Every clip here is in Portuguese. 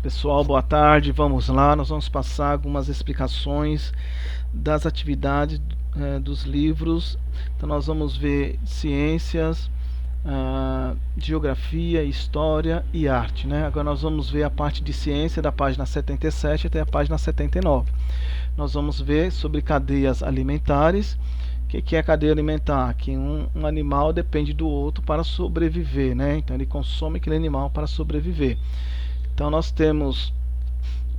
Pessoal, boa tarde. Vamos lá, nós vamos passar algumas explicações das atividades dos livros. Então nós vamos ver ciências, geografia, história e arte, né? Agora nós vamos ver a parte de ciência da página 77 até a página 79. Nós vamos ver sobre cadeias alimentares. O que é cadeia alimentar? Que um animal depende do outro para sobreviver, né? Então ele consome aquele animal para sobreviver. Então nós temos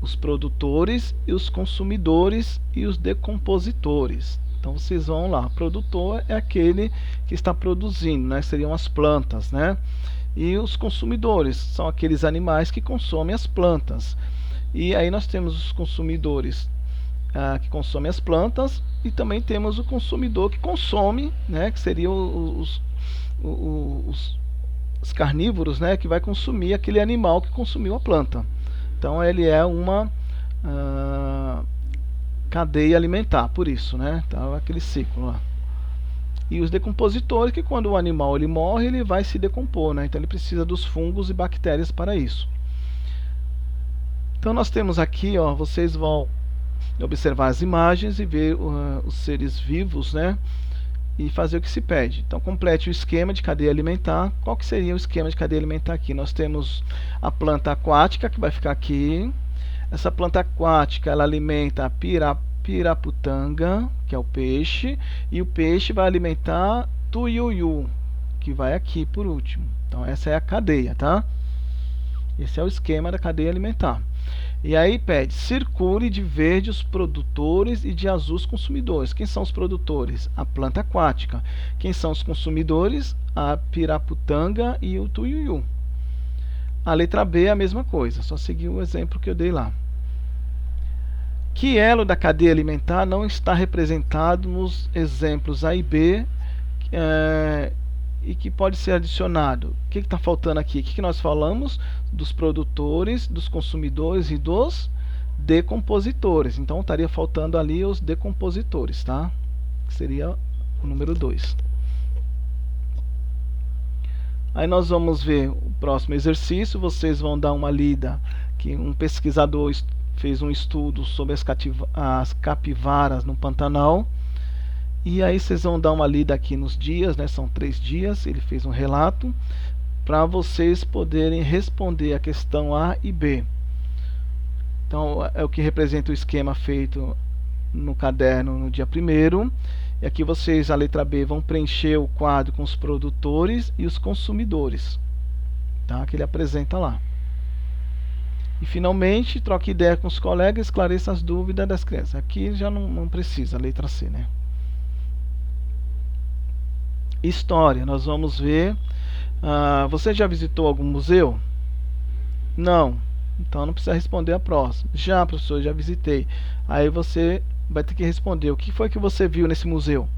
os produtores e os consumidores e os decompositores. Então vocês vão lá, produtor é aquele que está produzindo, né? Seriam as plantas, né? E os consumidores são aqueles animais que consomem as plantas. E aí nós temos os consumidores que consomem as plantas e também temos o consumidor que consome, né? Que seriam os carnívoros, né, que vai consumir aquele animal que consumiu a planta. Então ele é uma cadeia alimentar, por isso, né? Então, aquele ciclo lá. E os decompositores, que quando o animal ele morre, ele vai se decompor, né? Então ele precisa dos fungos e bactérias para isso. Então nós temos aqui, ó, vocês vão observar as imagens e ver os seres vivos, né? E fazer o que se pede. Então complete o esquema de cadeia alimentar. Qual que seria o esquema de cadeia alimentar aqui? Nós temos a planta aquática, que vai ficar aqui. Essa planta aquática ela alimenta a piraputanga, que é o peixe, e o peixe vai alimentar tuiuiu, que vai aqui por último. Então essa é a cadeia, tá? Esse é o esquema da cadeia alimentar. E aí pede, circule de verde os produtores e de azul os consumidores. Quem são os produtores? A planta aquática. Quem são os consumidores? A piraputanga e o tuiuiu. A letra B é a mesma coisa, só seguir o exemplo que eu dei lá. Que elo da cadeia alimentar não está representado nos exemplos A e B e que pode ser adicionado? O que está faltando aqui? O que nós falamos? Dos produtores, dos consumidores e dos decompositores. Então estaria faltando ali os decompositores, tá? Que seria o número 2. Aí nós vamos ver o próximo exercício. Vocês vão dar uma lida que um pesquisador fez um estudo sobre as capivaras no Pantanal. E aí vocês vão dar uma lida aqui nos dias, né? São 3 dias, ele fez um relato para vocês poderem responder a questão A e B. Então é o que representa o esquema feito no caderno no dia 1º. E aqui vocês, a letra B, vão preencher o quadro com os produtores e os consumidores, tá? Que ele apresenta lá. E finalmente, troque ideia com os colegas e esclareça as dúvidas das crianças. Aqui já não precisa, a letra C, né? História, nós vamos ver. Você já visitou algum museu? Não. Então não precisa responder a próxima. Já, professor, já visitei. Aí você vai ter que responder. O que foi que você viu nesse museu?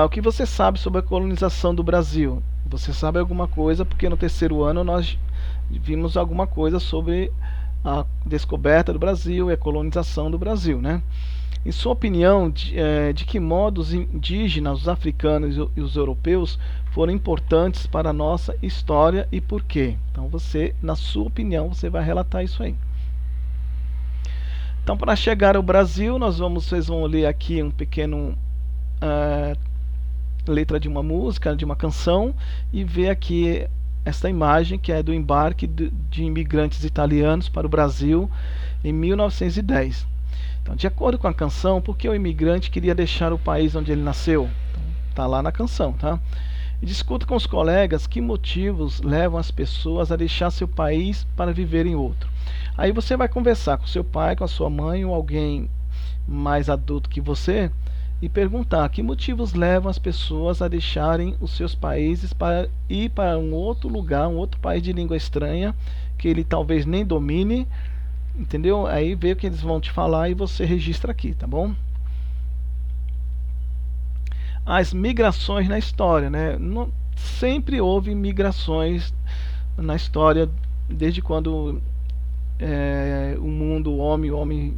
O que você sabe sobre a colonização do Brasil? Você sabe alguma coisa, porque no 3º ano nós vimos alguma coisa sobre a descoberta do Brasil e a colonização do Brasil, né? Em sua opinião, de que modo os indígenas, os africanos e os europeus foram importantes para a nossa história e por quê? Então você, na sua opinião, você vai relatar isso aí. Então para chegar ao Brasil, vocês vão ler aqui um pequeno letra de uma música, de uma canção, e ver aqui esta imagem que é do embarque de imigrantes italianos para o Brasil em 1910. Então, de acordo com a canção, por que o imigrante queria deixar o país onde ele nasceu? Está lá na canção, tá? E discuta com os colegas que motivos levam as pessoas a deixar seu país para viver em outro. Aí você vai conversar com seu pai, com a sua mãe ou alguém mais adulto que você e perguntar que motivos levam as pessoas a deixarem os seus países para ir para um outro lugar, um outro país de língua estranha que ele talvez nem domine. Entendeu? Aí vê o que eles vão te falar e você registra aqui, tá bom? As migrações na história, né? Sempre houve migrações na história, desde quando o mundo, o homem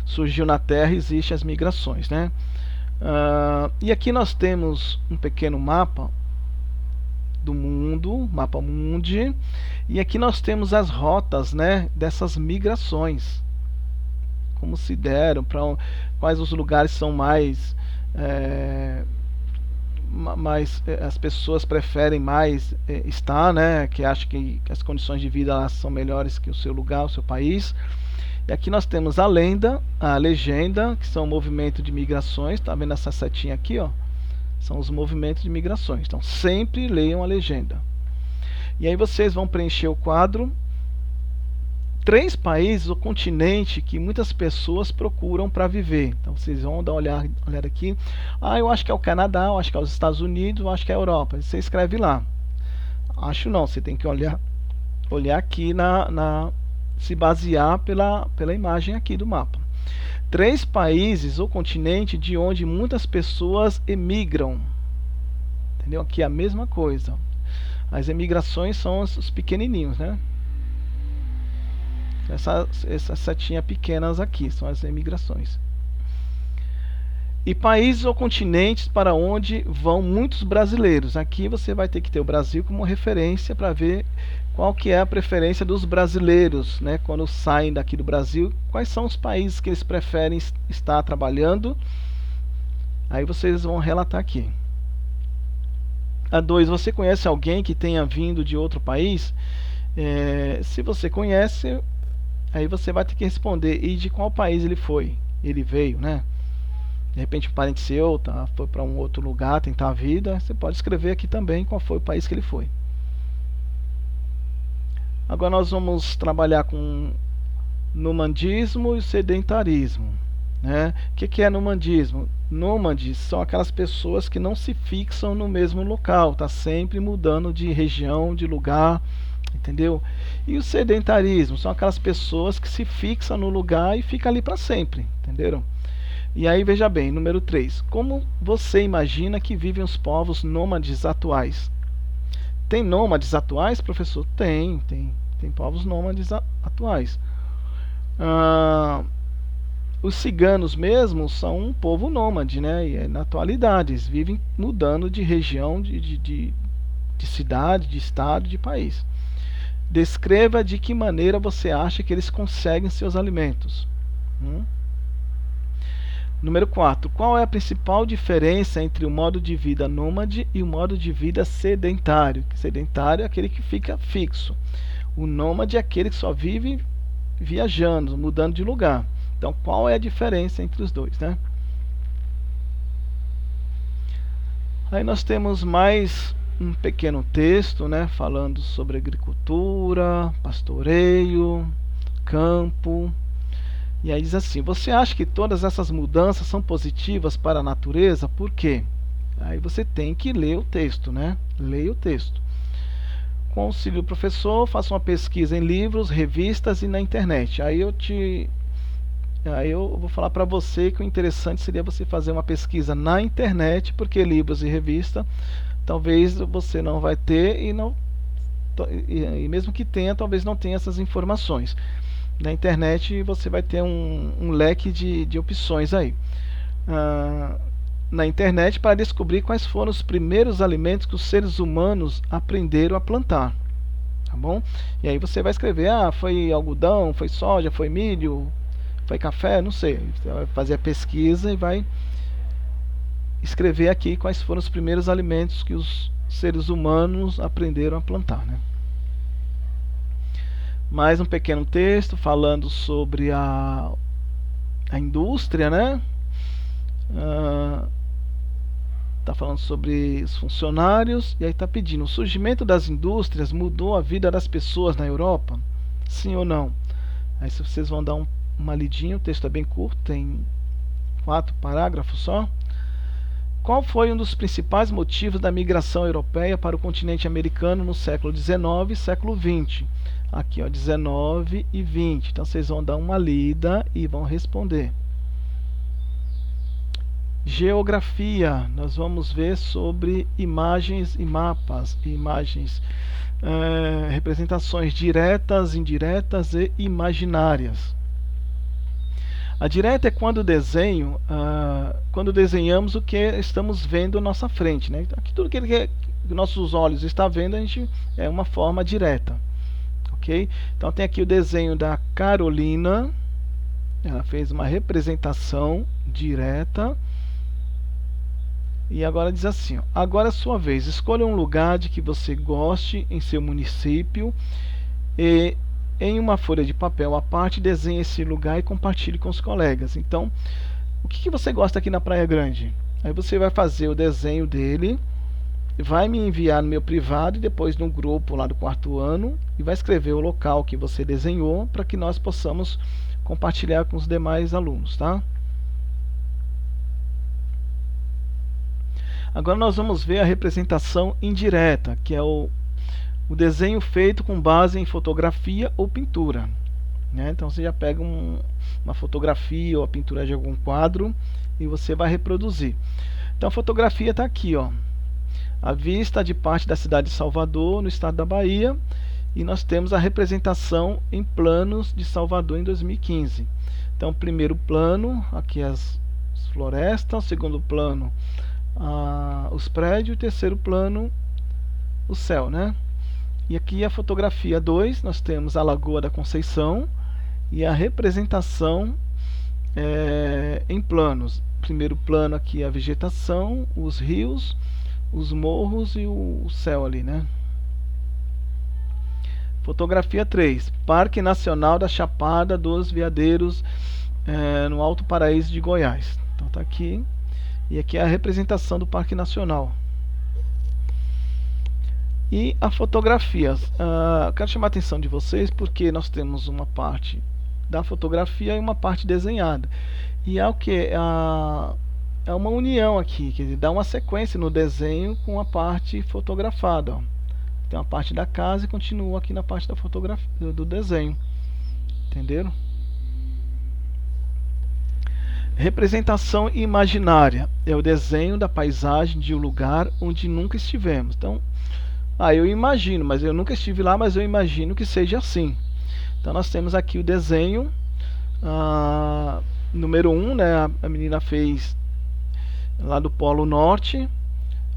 surgiu na Terra, existem as migrações, né? E aqui nós temos um pequeno mapa do mundo, mapa mundi, e aqui nós temos as rotas, né, dessas migrações, como se deram, quais os lugares são mais as pessoas preferem mais estar, né, que acham que as condições de vida lá são melhores que o seu lugar, o seu país. E aqui nós temos a legenda, que são o movimento de migrações. Tá vendo essa setinha aqui, ó? São os movimentos de migrações. Então sempre leiam a legenda. E aí vocês vão preencher o quadro. 3 países ou continente que muitas pessoas procuram para viver. Então vocês vão dar uma olhada aqui. Eu acho que é o Canadá, eu acho que é os Estados Unidos, eu acho que é a Europa. Você escreve lá. Acho não, você tem que olhar aqui se basear pela imagem aqui do mapa. 3 países ou continente de onde muitas pessoas emigram. Entendeu? Aqui é a mesma coisa. As emigrações são os pequenininhos, né? Essas setinhas pequenas aqui são as emigrações. E países ou continentes para onde vão muitos brasileiros. Aqui você vai ter que ter o Brasil como referência para ver qual que é a preferência dos brasileiros, né? Quando saem daqui do Brasil, quais são os países que eles preferem estar trabalhando. Aí vocês vão relatar aqui. A 2, você conhece alguém que tenha vindo de outro país? Se você conhece, aí você vai ter que responder, e de qual país ele veio, né? De repente um parente seu foi para um outro lugar tentar a vida, você pode escrever aqui também qual foi o país que ele foi. Agora nós vamos trabalhar com nomadismo e sedentarismo, né? O que é nomadismo? Nômades são aquelas pessoas que não se fixam no mesmo local, tá sempre mudando de região, de lugar, entendeu? E o sedentarismo são aquelas pessoas que se fixam no lugar e ficam ali para sempre, entenderam? E aí veja bem, número 3, como você imagina que vivem os povos nômades atuais? Tem nômades atuais, professor? Tem povos nômades atuais. Os ciganos mesmo são um povo nômade, né? E na atualidade eles vivem mudando de região, de cidade, de estado, de país. Descreva de que maneira você acha que eles conseguem seus alimentos. Número 4. Qual é a principal diferença entre o modo de vida nômade e o modo de vida sedentário? Sedentário é aquele que fica fixo. O nômade é aquele que só vive viajando, mudando de lugar. Então, qual é a diferença entre os dois, né? Aí nós temos mais um pequeno texto, né, falando sobre agricultura, pastoreio, campo. E aí diz assim: você acha que todas essas mudanças são positivas para a natureza? Por quê? Aí você tem que ler o texto, né? Leia o texto. Com o auxílio do professor, faça uma pesquisa em livros, revistas e na internet. Aí eu vou falar para você que o interessante seria você fazer uma pesquisa na internet, porque livros e revista talvez você não vai ter e mesmo que tenha, talvez não tenha essas informações. Na internet você vai ter um leque de opções aí. Na internet, para descobrir quais foram os primeiros alimentos que os seres humanos aprenderam a plantar. Tá bom? E aí você vai escrever, foi algodão, foi soja, foi milho, foi café, não sei. Você vai fazer a pesquisa e vai escrever aqui quais foram os primeiros alimentos que os seres humanos aprenderam a plantar, né? Mais um pequeno texto falando sobre a indústria, né? Está falando sobre os funcionários e aí está pedindo: o surgimento das indústrias mudou a vida das pessoas na Europa? Sim ou não? Aí vocês vão dar uma lidinha, o texto é bem curto, tem 4 parágrafos só. Qual foi um dos principais motivos da migração europeia para o continente americano no século XIX e século XX? Aqui, ó, 19 e 20. Então vocês vão dar uma lida e vão responder. Geografia, nós vamos ver sobre imagens e mapas, representações diretas, indiretas e imaginárias. A direta é quando desenhamos o que estamos vendo à nossa frente, né? Aqui tudo que nossos olhos estão vendo, a gente é uma forma direta, ok? Então tem aqui o desenho da Carolina, ela fez uma representação direta. E agora diz assim, ó, agora é sua vez, escolha um lugar de que você goste em seu município e em uma folha de papel à parte desenhe esse lugar e compartilhe com os colegas. Então, o que você gosta aqui na Praia Grande? Aí você vai fazer o desenho dele, vai me enviar no meu privado e depois no grupo lá do 4º ano e vai escrever o local que você desenhou para que nós possamos compartilhar com os demais alunos, tá? Agora nós vamos ver a representação indireta, que é o desenho feito com base em fotografia ou pintura, né? Então você já pega uma fotografia ou a pintura de algum quadro e você vai reproduzir. Então a fotografia está aqui, ó, a vista de parte da cidade de Salvador, no estado da Bahia, e nós temos a representação em planos de Salvador em 2015. Então, primeiro plano, aqui as florestas, segundo plano, os prédios, e terceiro plano, o céu, né? E aqui a fotografia 2, nós temos a Lagoa da Conceição e a representação em planos. Primeiro plano aqui a vegetação, os rios, os morros e o céu ali, né? Fotografia 3, Parque Nacional da Chapada dos Veadeiros, no Alto Paraíso de Goiás. Então tá aqui. E aqui é a representação do Parque Nacional. E a fotografia. Quero chamar a atenção de vocês porque nós temos uma parte da fotografia e uma parte desenhada. E é o que? É uma união aqui, quer dizer, dá uma sequência no desenho com a parte fotografada. Ó. Tem uma parte da casa e continua aqui na parte da fotografia, do desenho. Entenderam? Representação imaginária é o desenho da paisagem de um lugar onde nunca estivemos. Então, eu imagino, mas eu nunca estive lá, mas eu imagino que seja assim. Então nós temos aqui o desenho número 1, né? A menina fez lá do Polo Norte.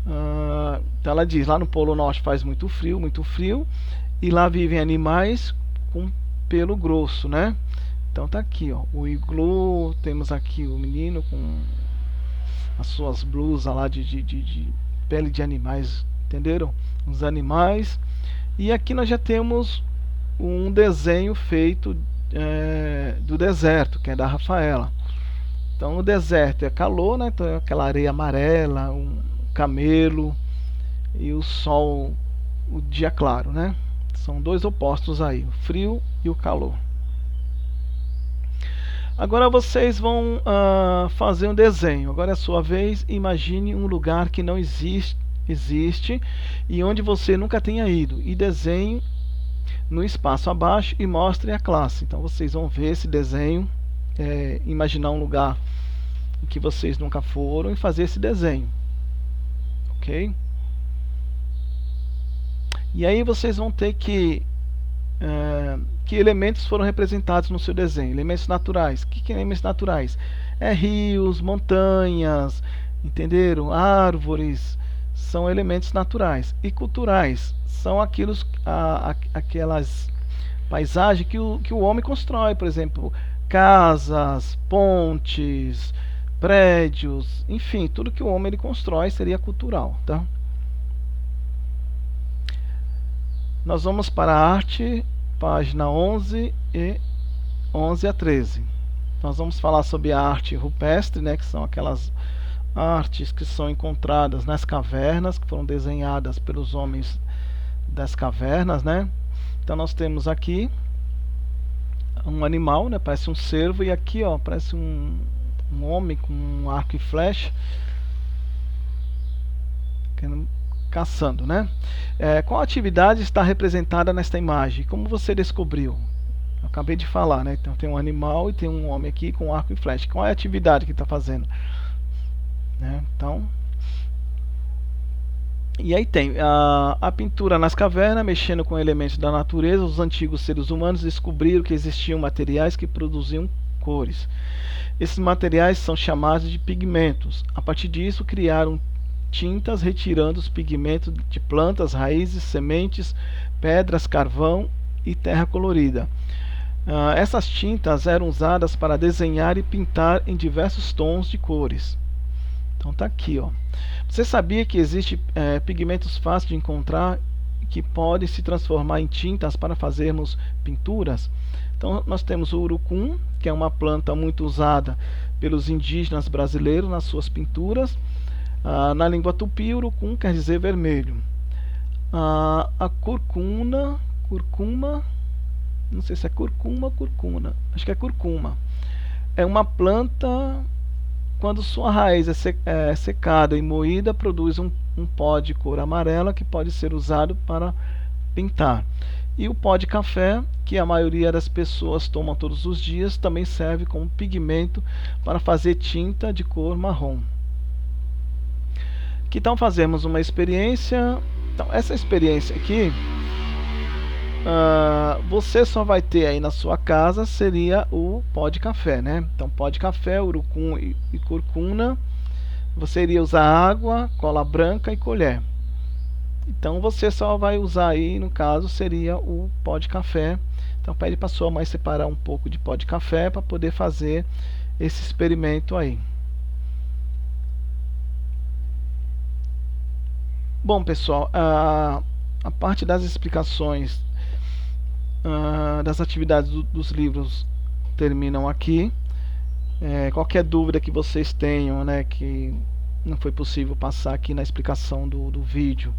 Então ela diz, lá no Polo Norte faz muito frio, e lá vivem animais com pelo grosso, né? Então tá aqui, ó, o iglu, temos aqui o menino com as suas blusas lá de pele de animais, entenderam? Os animais. E aqui nós já temos um desenho feito do deserto, que é da Rafaela. Então o deserto é calor, né? Então é aquela areia amarela, um camelo e o sol, o dia claro, né? São dois opostos aí, o frio e o calor. Agora vocês vão fazer um desenho. Agora é a sua vez. Imagine um lugar que não existe e onde você nunca tenha ido. E desenhe no espaço abaixo e mostre a classe. Então vocês vão ver esse desenho, imaginar um lugar em que vocês nunca foram e fazer esse desenho. Ok? E aí vocês vão ter que elementos foram representados no seu desenho. Elementos naturais. O que é elementos naturais? Rios, montanhas, entenderam? Árvores, são elementos naturais. E culturais são aquelas paisagens que o homem constrói, por exemplo, casas, pontes, prédios, enfim, tudo que o homem ele constrói seria cultural, tá? Nós vamos para a arte, página 11 a 13. Nós vamos falar sobre a arte rupestre, né, que são aquelas artes que são encontradas nas cavernas, que foram desenhadas pelos homens das cavernas, né? Então nós temos aqui um animal, né, parece um cervo, e aqui, ó, parece um homem com um arco e flecha caçando, né? Qual atividade está representada nesta imagem? Como você descobriu? Eu acabei de falar, né? Então tem um animal e tem um homem aqui com arco e flecha. Qual é a atividade que está fazendo? Né? Então, e aí tem a pintura nas cavernas, mexendo com elementos da natureza. Os antigos seres humanos descobriram que existiam materiais que produziam cores. Esses materiais são chamados de pigmentos. A partir disso criaram tintas retirando os pigmentos de plantas, raízes, sementes, pedras, carvão e terra colorida. Essas tintas eram usadas para desenhar e pintar em diversos tons de cores. Então tá aqui, ó. Você sabia que existe pigmentos fáceis de encontrar que podem se transformar em tintas para fazermos pinturas? Então nós temos o urucum, que é uma planta muito usada pelos indígenas brasileiros nas suas pinturas. Na língua tupi, urucum quer dizer vermelho. A curcuma, não sei se é curcuma ou curcuna, acho que é curcuma. É uma planta, quando sua raiz é secada e moída, produz um pó de cor amarela que pode ser usado para pintar. E o pó de café, que a maioria das pessoas tomam todos os dias, também serve como pigmento para fazer tinta de cor marrom. Que tal fazermos uma experiência? Então, essa experiência aqui, você só vai ter aí na sua casa, seria o pó de café, né? Então, pó de café, urucum e curcuna. Você iria usar água, cola branca e colher. Então você só vai usar aí, no caso, seria o pó de café. Então pede para sua mãe separar um pouco de pó de café para poder fazer esse experimento aí. Bom, pessoal, a parte das explicações das atividades dos livros terminam aqui. Qualquer dúvida que vocês tenham, né, que não foi possível passar aqui na explicação do vídeo,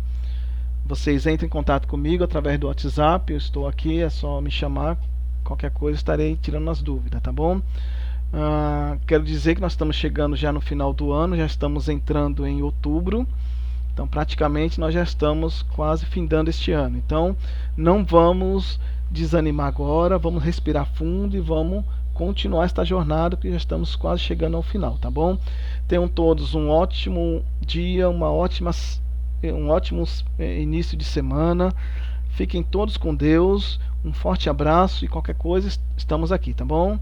vocês entrem em contato comigo através do WhatsApp. Eu estou aqui, é só me chamar. Qualquer coisa estarei tirando as dúvidas, tá bom? Quero dizer que nós estamos chegando já no final do ano, já estamos entrando em outubro. Então praticamente nós já estamos quase findando este ano. Então não vamos desanimar agora, vamos respirar fundo e vamos continuar esta jornada, porque já estamos quase chegando ao final, tá bom? Tenham todos um ótimo dia, um ótimo início de semana. Fiquem todos com Deus. Um forte abraço e qualquer coisa estamos aqui, tá bom?